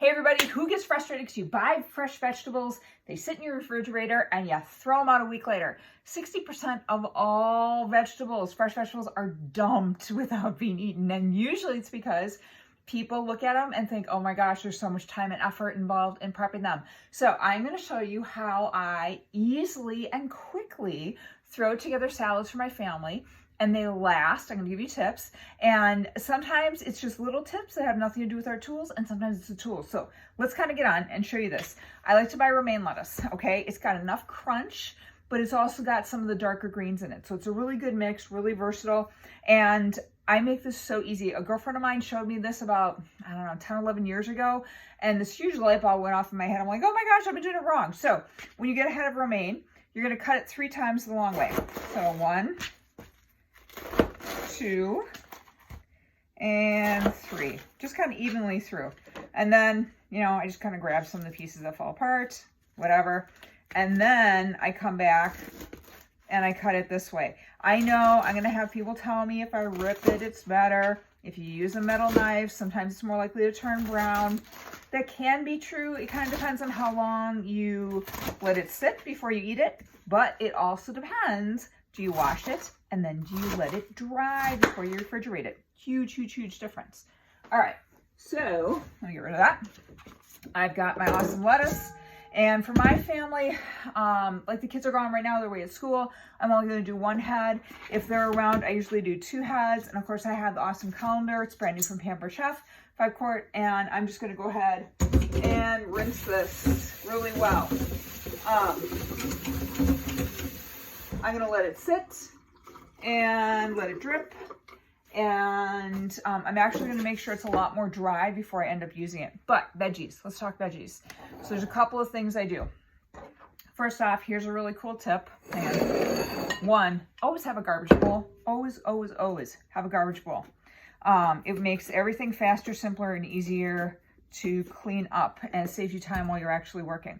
Hey everybody, who gets frustrated because you buy fresh vegetables, they sit in your refrigerator, and you throw them out a week later? 60% of all vegetables, fresh vegetables, are dumped without being eaten. And usually it's because people look at them and think, oh my gosh, there's so much time and effort involved in prepping them. So I'm going to show you how I easily and quickly throw together salads for my family. And they last. I'm going to give you tips. And sometimes it's just little tips that have nothing to do with our tools, and sometimes it's the tools. So let's kind of get on and show you this. I like to buy romaine lettuce, okay? It's got enough crunch, but it's also got some of the darker greens in it. So it's a really good mix, really versatile. And I make this so easy. A girlfriend of mine showed me this about, I don't know, 10, 11 years ago. And this huge light bulb went off in my head. I'm like, oh my gosh, I've been doing it wrong. So when you get a head of romaine, you're going to cut it 3 times the long way. So 1, 2, and 3, just kind of evenly through. And then, you know, I just kind of grab some of the pieces that fall apart, whatever. And then I come back and I cut it this way. I know I'm going to have people tell me if I rip it, it's better. If you use a metal knife, sometimes it's more likely to turn brown. That can be true. It kind of depends on how long you let it sit before you eat it. But it also depends. Do you wash it? And then do you let it dry before you refrigerate it? Huge, huge, huge difference. All right, so let me get rid of that. I've got my awesome lettuce. And for my family, like the kids are gone right now, they're away at school. I'm only gonna do 1 head. If they're around, I usually do 2 heads. And of course I have the awesome colander. It's brand new from Pampered Chef, 5 quart. And I'm just gonna go ahead and rinse this really well. I'm gonna let it sit and let it drip. And I'm actually gonna make sure it's a lot more dry before I end up using it. But veggies, let's talk veggies. So there's a couple of things I do. First off, here's a really cool tip. And 1, always have a garbage bowl. Always, always, always have a garbage bowl. It makes everything faster, simpler, and easier to clean up, and it saves you time while you're actually working.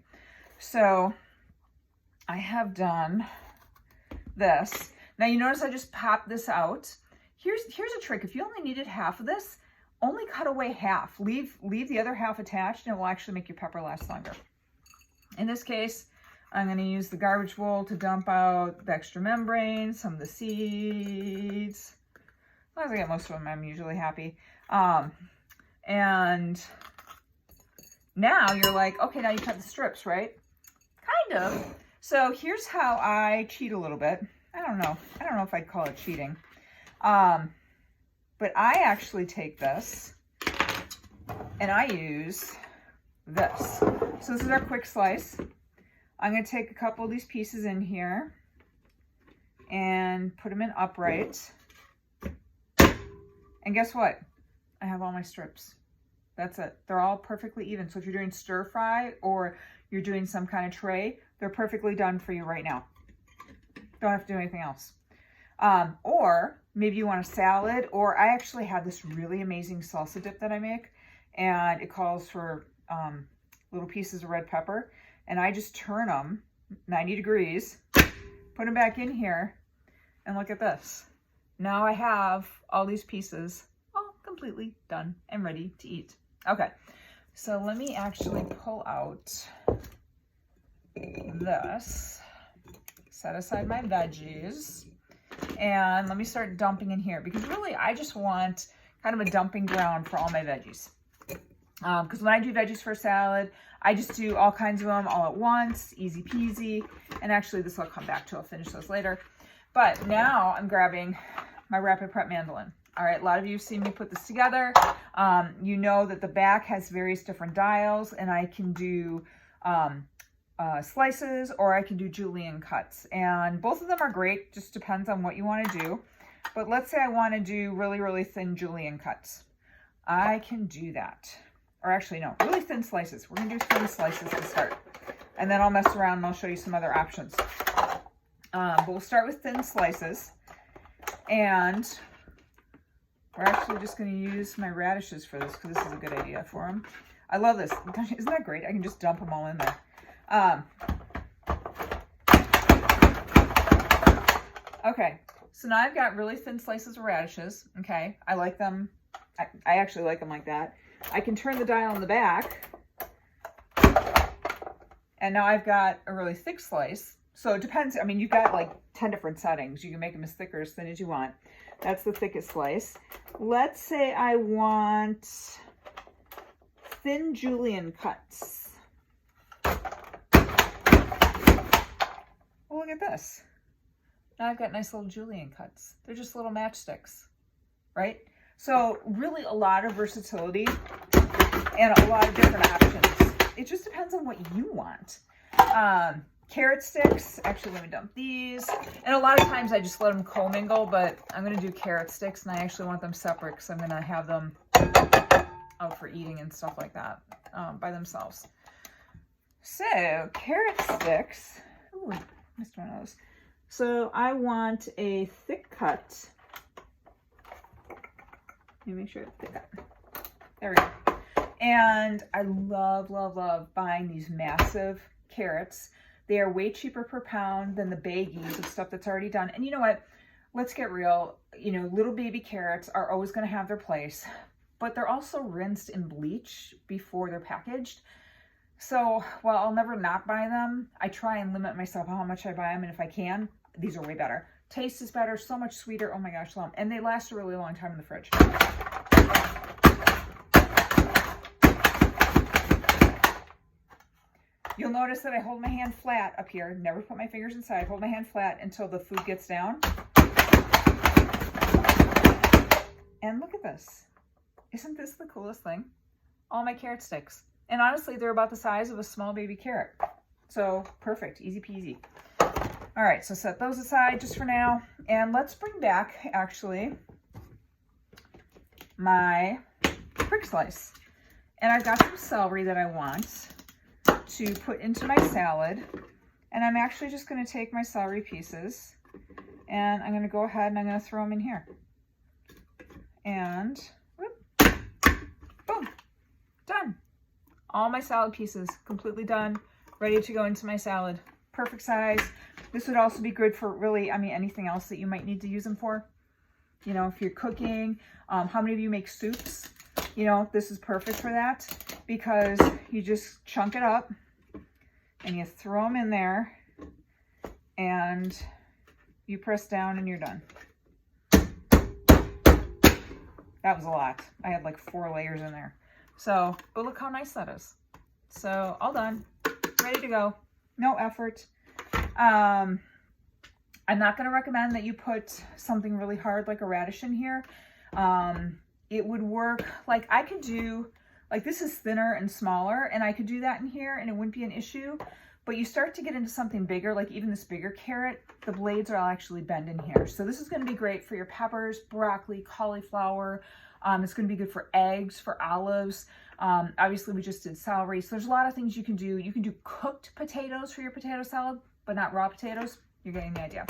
So I have done this. Now you notice I just popped this out. Here's a trick. If you only needed half of this, only cut away half. Leave the other half attached, and it will actually make your pepper last longer. In this case, I'm going to use the garbage bowl to dump out the extra membrane, some of the seeds. As long as I get most of them, I'm usually happy. And now you're like, okay, now you cut the strips, right? Kind of. So here's how I cheat a little bit. I don't know if I'd call it cheating. But I actually take this and I use this. So this is our quick slice. I'm going to take a couple of these pieces in here and put them in upright. And guess what? I have all my strips. That's it. They're all perfectly even. So if you're doing stir fry or you're doing some kind of tray, they're perfectly done for you right now. Don't have to do anything else. Or maybe you want a salad, or I actually have this really amazing salsa dip that I make, and it calls for little pieces of red pepper, and I just turn them 90 degrees, put them back in here, and look at this. Now I have all these pieces all completely done and ready to eat. Okay, so let me actually pull out this, set aside my veggies, and let me start dumping in here, because really I just want kind of a dumping ground for all my veggies. Because when I do veggies for a salad, I just do all kinds of them all at once, easy peasy. And actually this I'll come back to, I'll finish those later. But now I'm grabbing my Rapid Prep Mandolin. All right, a lot of you have seen me put this together. You know that the back has various different dials, and I can do slices, or I can do julienne cuts, and both of them are great. Just depends on what you want to do. But let's say I want to do really, really thin julienne cuts. I can do that. Or actually, no, really thin slices. We're going to do thin slices to start. And then I'll mess around and I'll show you some other options. But we'll start with thin slices. And we're actually just going to use my radishes for this, because this is a good idea for them. I love this. Isn't that great? I can just dump them all in there. Okay, so now I've got really thin slices of radishes. Okay, I like them. I actually like them like that. I can turn the dial on the back And now I've got a really thick slice. So it depends. I mean, you've got like 10 different settings. You can make them as thick or as thin as you want. That's the thickest slice. Let's say I want thin julienne cuts. Well, look at this. Now I've got nice little julienne cuts. They're just little matchsticks, right? So really a lot of versatility and a lot of different options. It just depends on what you want. Carrot sticks, actually let me dump these. And a lot of times I just let them commingle, but I'm gonna do carrot sticks and I actually want them separate because I'm gonna have them out for eating and stuff like that by themselves. So carrot sticks, ooh, missed one of those. So I want a thick cut. Let me make sure it's thick cut. There we go. And I love, love, love buying these massive carrots. They are way cheaper per pound than the baggies of stuff that's already done. And you know what? Let's get real. You know, little baby carrots are always going to have their place, but they're also rinsed in bleach before they're packaged. So while I'll never not buy them, I try and limit myself on how much I buy them. And if I can, these are way better. Taste is better, so much sweeter. Oh my gosh, love them. And they last a really long time in the fridge. You'll notice that I hold my hand flat up here. Never put my fingers inside. Hold my hand flat until the food gets down. And look at this. Isn't this the coolest thing? All my carrot sticks. And honestly, they're about the size of a small baby carrot. So perfect, easy peasy. All right, so set those aside just for now. And let's bring back, actually, my quick slice. And I've got some celery that I want to put into my salad. And I'm actually just going to take my celery pieces and I'm going to go ahead and I'm going to throw them in here. And whoop, boom, done. All my salad pieces completely done, ready to go into my salad. Perfect size. This would also be good for really, I mean, anything else that you might need to use them for. You know, if you're cooking, how many of you make soups? You know, this is perfect for that because you just chunk it up and you throw them in there and you press down and you're done. That was a lot. I had like 4 layers in there. So, but look how nice that is. So all done, ready to go. No effort. I'm not going to recommend that you put something really hard like a radish in here. It would work, like I could do, like this is thinner and smaller and I could do that in here and it wouldn't be an issue. But you start to get into something bigger, like even this bigger carrot, the blades are actually bend in here. So this is going to be great for your peppers, broccoli, cauliflower. It's going to be good for eggs, for olives. Obviously we just did celery. So there's a lot of things you can do. You can do cooked potatoes for your potato salad, but not raw potatoes. You're getting the idea.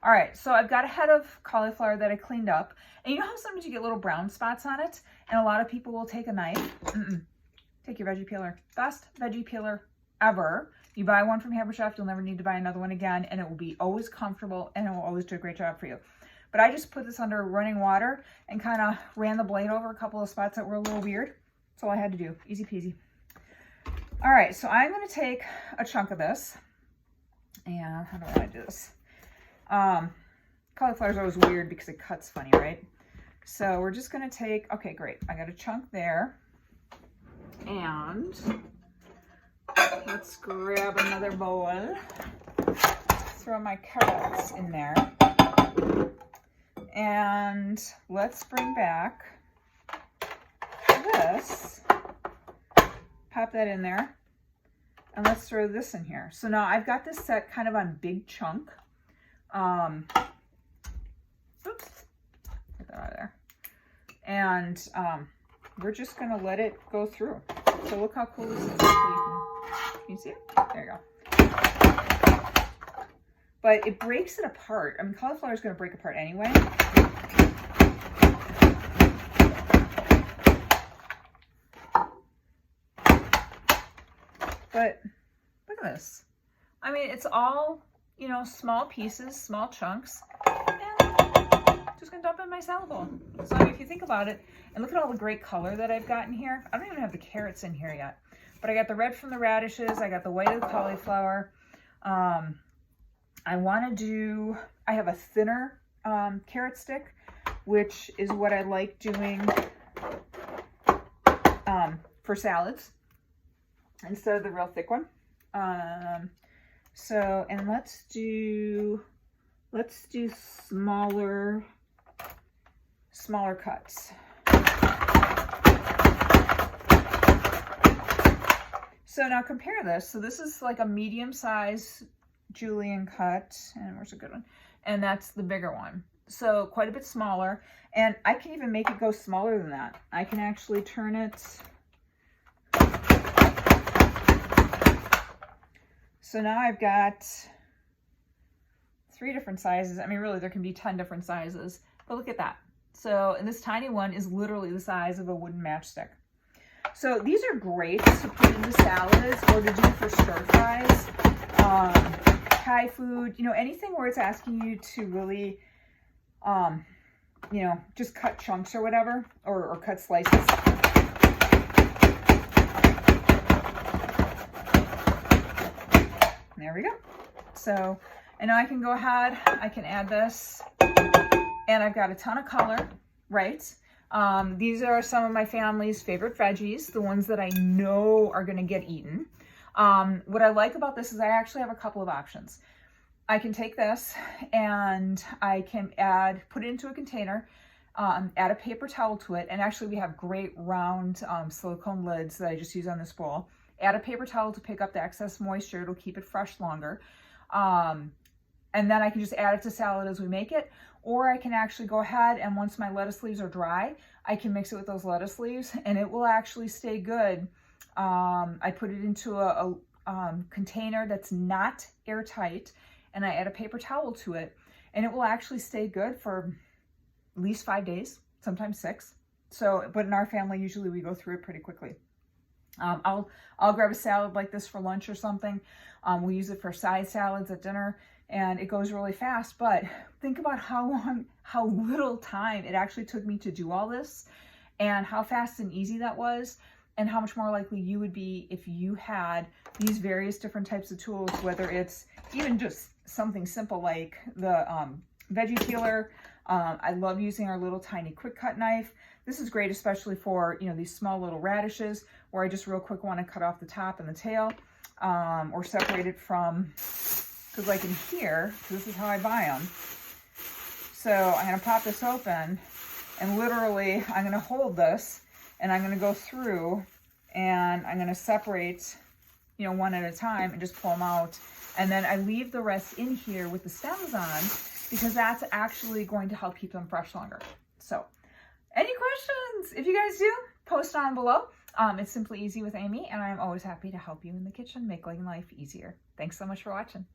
All right, so I've got a head of cauliflower that I cleaned up. And you know how sometimes you get little brown spots on it? And a lot of people will take a knife. Take your veggie peeler. Best veggie peeler ever. You buy one from Hamburger Chef, you'll never need to buy another one again, and it will be always comfortable, and it will always do a great job for you. But I just put this under running water and kind of ran the blade over a couple of spots that were a little weird. That's all I had to do. Easy peasy. All right, so I'm going to take a chunk of this. And how do I do this? Cauliflower is always weird because it cuts funny, right? So we're just going to take, okay, great. I got a chunk there. And let's grab another bowl. Throw my carrots in there. And let's bring back this. Pop that in there. And let's throw this in here. So now I've got this set kind of on big chunk. Oops. Get that out of there. And we're just going to let it go through. So look how cool this is. Can you see it? There you go. But it breaks it apart. I mean, cauliflower is going to break apart anyway. But look at this. I mean, it's all, you know, small pieces, small chunks. And just going to dump it in my salad bowl. So if you think about it, and look at all the great color that I've got in here. I don't even have the carrots in here yet. But I got the red from the radishes. I got the white of the cauliflower. I have a thinner carrot stick, which is what I like doing for salads instead of the real thick one. And let's do smaller cuts. So now compare this. So this is like a medium size julienne cut, and where's a good one? And that's the bigger one. So quite a bit smaller, and I can even make it go smaller than that. I can actually turn it. So now I've got 3 different sizes. I mean, really, there can be 10 different sizes, but look at that. So, and this tiny one is literally the size of a wooden matchstick. So these are great to put into salads or to do for stir fries, Thai food, you know, anything where it's asking you to really, you know, just cut chunks or whatever, or cut slices. There we go. So, and now I can go ahead, I can add this, and I've got a ton of color, right? These are some of my family's favorite veggies, the ones that I know are gonna get eaten. What I like about this is I actually have a couple of options. I can take this and I can put it into a container, add a paper towel to it, and actually we have great round silicone lids that I just use on this bowl. Add a paper towel to pick up the excess moisture. It'll keep it fresh longer. And then I can just add it to salad as we make it. Or I can actually go ahead and once my lettuce leaves are dry, I can mix it with those lettuce leaves and it will actually stay good. I put it into a container that's not airtight and I add a paper towel to it and it will actually stay good for at least 5 days, sometimes 6. So, but in our family, usually we go through it pretty quickly. I'll grab a salad like this for lunch or something. We use it for side salads at dinner and it goes really fast, but think about how little time it actually took me to do all this and how fast and easy that was and how much more likely you would be if you had these various different types of tools, whether it's even just something simple like the veggie peeler. I love using our little tiny quick cut knife. This is great, especially for, you know, these small little radishes where I just real quick want to cut off the top and the tail, or separate it from, because like in here, this is how I buy them. So I'm going to pop this open and literally I'm going to hold this and I'm going to go through and I'm going to separate, you know, one at a time and just pull them out. And then I leave the rest in here with the stems on because that's actually going to help keep them fresh longer. So any questions? If you guys do, post on below. It's Simply Easy with Amy, and I'm always happy to help you in the kitchen, make life easier. Thanks so much for watching.